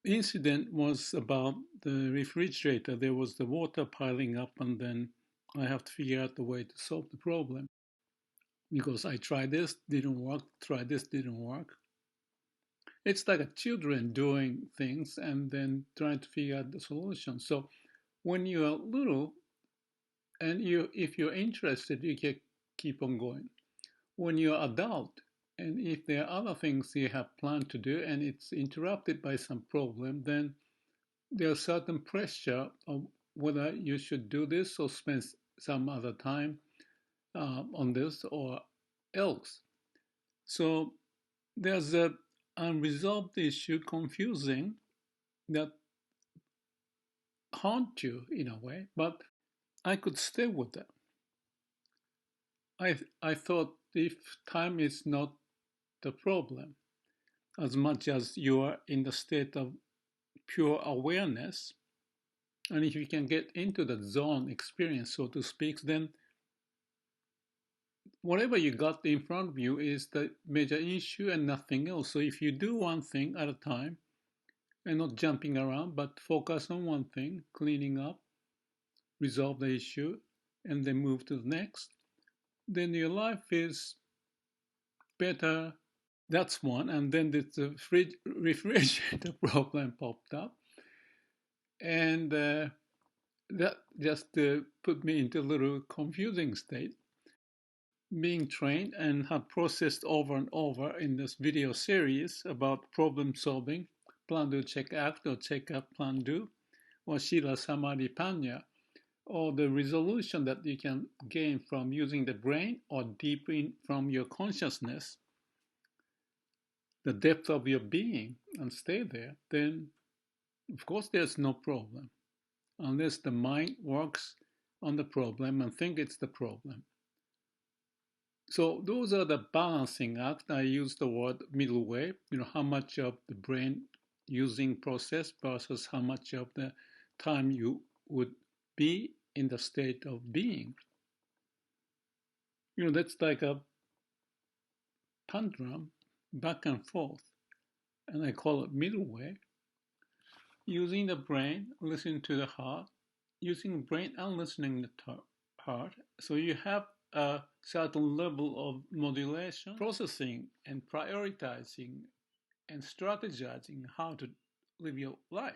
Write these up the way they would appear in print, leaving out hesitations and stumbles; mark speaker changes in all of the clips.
Speaker 1: incident was about the refrigerator. There was the water piling up, and then I have to figure out the way to solve the problem because I tried this, didn't work, tried this, didn't work. It's like a children doing things and then trying to figure out the solution. So when you're little and if you're interested, you can keep on going. When you're adult, and if there are other things you have planned to do and it's interrupted by some problem, then there's certain pressure of whether you should do this or spend some other time on this or else. So there's a unresolved issue, confusing, that haunt you in a way, but I could stay with that. I thought if time is not the problem, as much as you are in the state of pure awareness, and if you can get into the zone experience, so to speak, then whatever you got in front of you is the major issue and nothing else. So if you do one thing at a time and not jumping around, but focus on one thing, cleaning up, resolve the issue, and then move to the next, then your life is better. That's one. And then the refrigerator problem popped up. And that just put me into a little confusing state. Being trained and have processed over and over in this video series about problem solving, plan, do, check, act, or check, act, plan, do, or Shila Samadhi Panya, or the resolution that you can gain from using the brain or deep in from your consciousness, the depth of your being, and stay there, then of course there's no problem. Unless the mind works on the problem and think it's the problem. So those are the balancing act. I use the word middle way, how much of the brain using process versus how much of the time you would be in the state of being. That's like a pendulum, back and forth. And I call it middle way. Using the brain, listening to the heart, using the brain and listening to the heart. So you have a certain level of modulation, processing and prioritizing and strategizing how to live your life.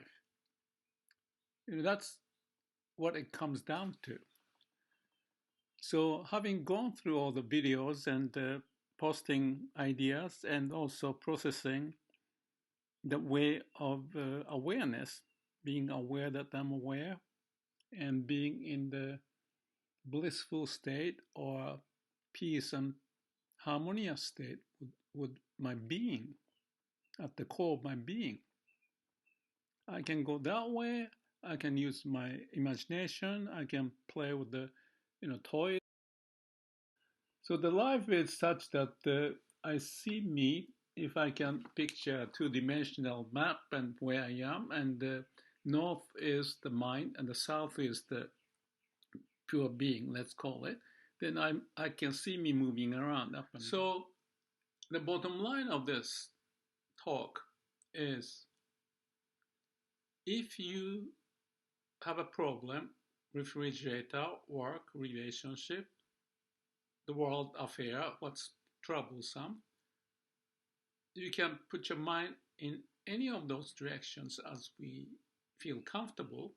Speaker 1: That's what it comes down to. So having gone through all the videos and posting ideas and also processing the way of awareness, being aware that I'm aware and being in the blissful state or peace and harmonious state with my being, at the core of my being. I can go that way. I can use my imagination. I can play with the, toys. So the life is such that I see me, if I can picture a two-dimensional map and where I am, and the north is the mind and the south is the pure being, let's call it, then I can see me moving around up and down. So the bottom line of this talk is if you have a problem, refrigerator, work, relationship, the world affair, what's troublesome, you can put your mind in any of those directions as we feel comfortable.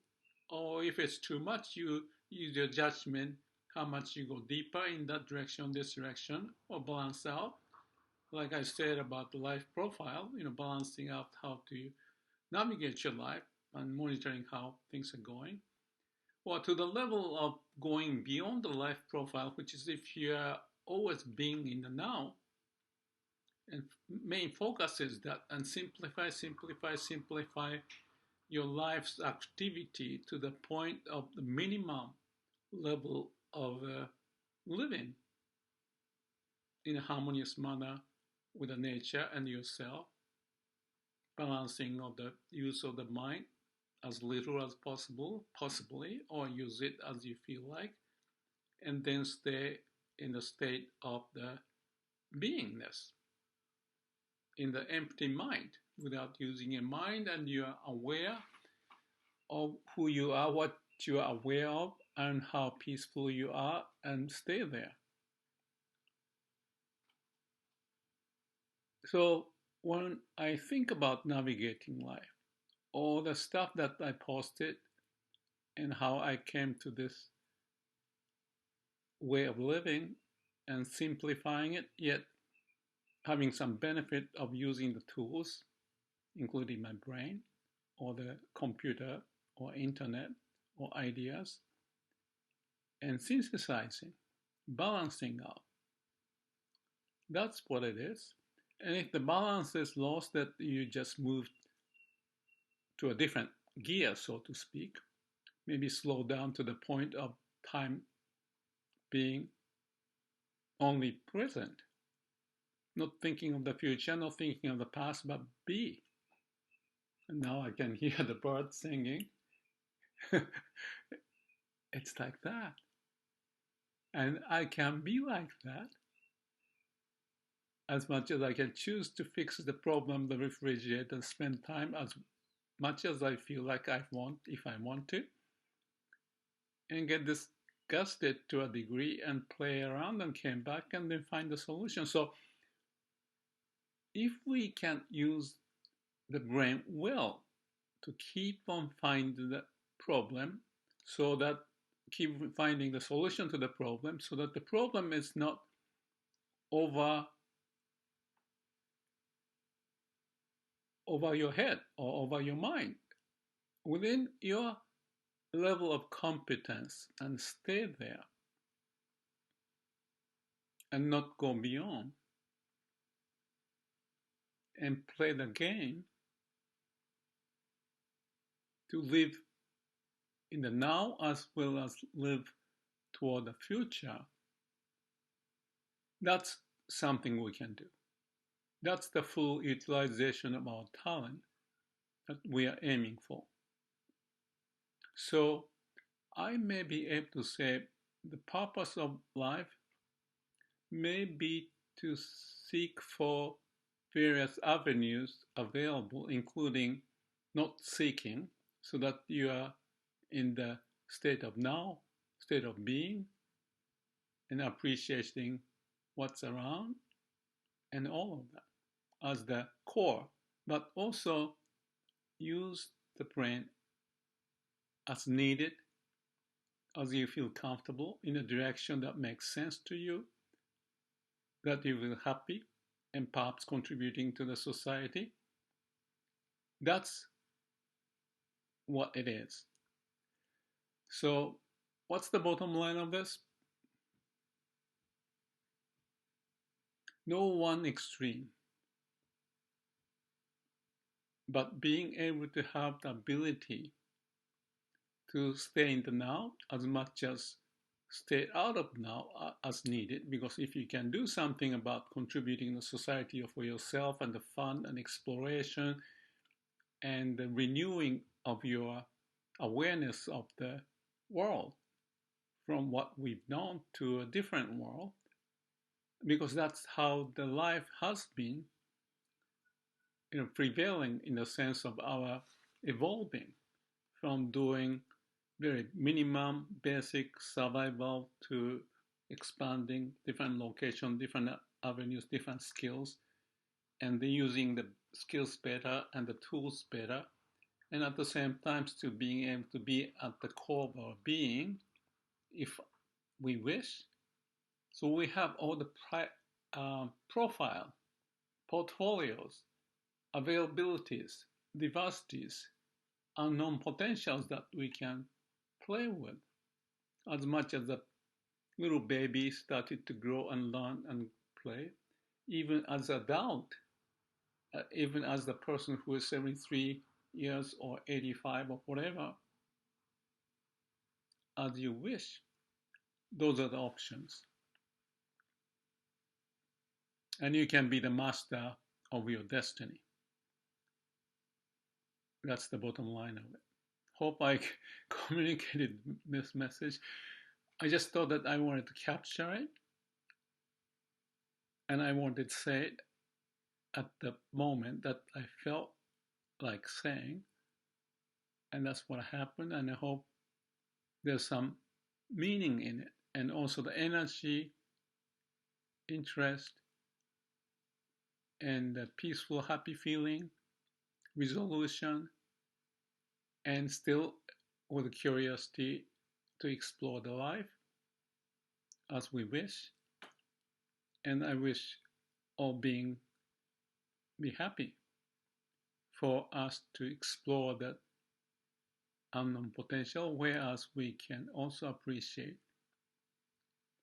Speaker 1: Or if it's too much, you use your judgment, how much you go deeper in that direction, this direction, or balance out. Like I said about the life profile, balancing out how to navigate your life and monitoring how things are going. Or to the level of going beyond the life profile, which is if you're always being in the now, and main focus is that, and simplify your life's activity to the point of the minimum level of living in a harmonious manner with the nature and yourself, balancing of the use of the mind as little as possible, possibly, or use it as you feel like, and then stay in the state of the beingness. in the empty mind without using a mind, and you are aware of who you are, what you are aware of, and how peaceful you are, and stay there. So when I think about navigating life, all the stuff that I posted and how I came to this way of living and simplifying it, yet having some benefit of using the tools, including my brain or the computer or internet or ideas, and synthesizing, balancing out. That's what it is. And if the balance is lost, that you just move to a different gear, so to speak, maybe slow down to the point of time being only present, not thinking of the future, not thinking of the past, but be. And now I can hear the birds singing. It's like that. And I can be like that as much as I can choose to fix the problem of the refrigerator and spend time as much as I feel like I want, if I want to, and get disgusted to a degree and play around and came back and then find the solution. So if we can use the brain well to keep on finding the problem, so that keep finding the solution to the problem, so that the problem is not over your head or over your mind, within your level of competence, and stay there and not go beyond and play the game to live in the now as well as live toward the future. That's something we can do. That's the full utilization of our talent that we are aiming for. So I may be able to say the purpose of life may be to seek for various avenues available, including not seeking, so that you are in the state of now, state of being, and appreciating what's around, and all of that as the core, but also use the brain as needed, as you feel comfortable, in a direction that makes sense to you, that you feel happy, and perhaps contributing to the society. That's what it is. So what's the bottom line of this? No one extreme, but being able to have the ability to stay in the now as much as stay out of now as needed, because if you can do something about contributing to society for yourself and the fun and exploration and the renewing of your awareness of the world from what we've known to a different world, because that's how the life has been, prevailing in the sense of our evolving from doing very minimum basic survival to expanding different locations, different avenues, different skills, and then using the skills better and the tools better, and at the same time still being able to be at the core of our being if we wish. So we have all the profile, portfolios, availabilities, diversities, unknown potentials that we can play with, as much as a little baby started to grow and learn and play, even as an adult, even as the person who is 73 years or 85 or whatever, as you wish. Those are the options. And you can be the master of your destiny. That's the bottom line of it. Hope I communicated this message. I just thought that I wanted to capture it, and I wanted to say it at the moment that I felt like saying, and that's what happened. And I hope there's some meaning in it, and also the energy, interest, and the peaceful, happy feeling, resolution, and still with curiosity to explore the life as we wish. And I wish all being be happy for us to explore that unknown potential, whereas we can also appreciate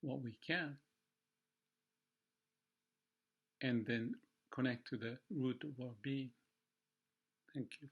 Speaker 1: what we can and then connect to the root of our being. Thank you.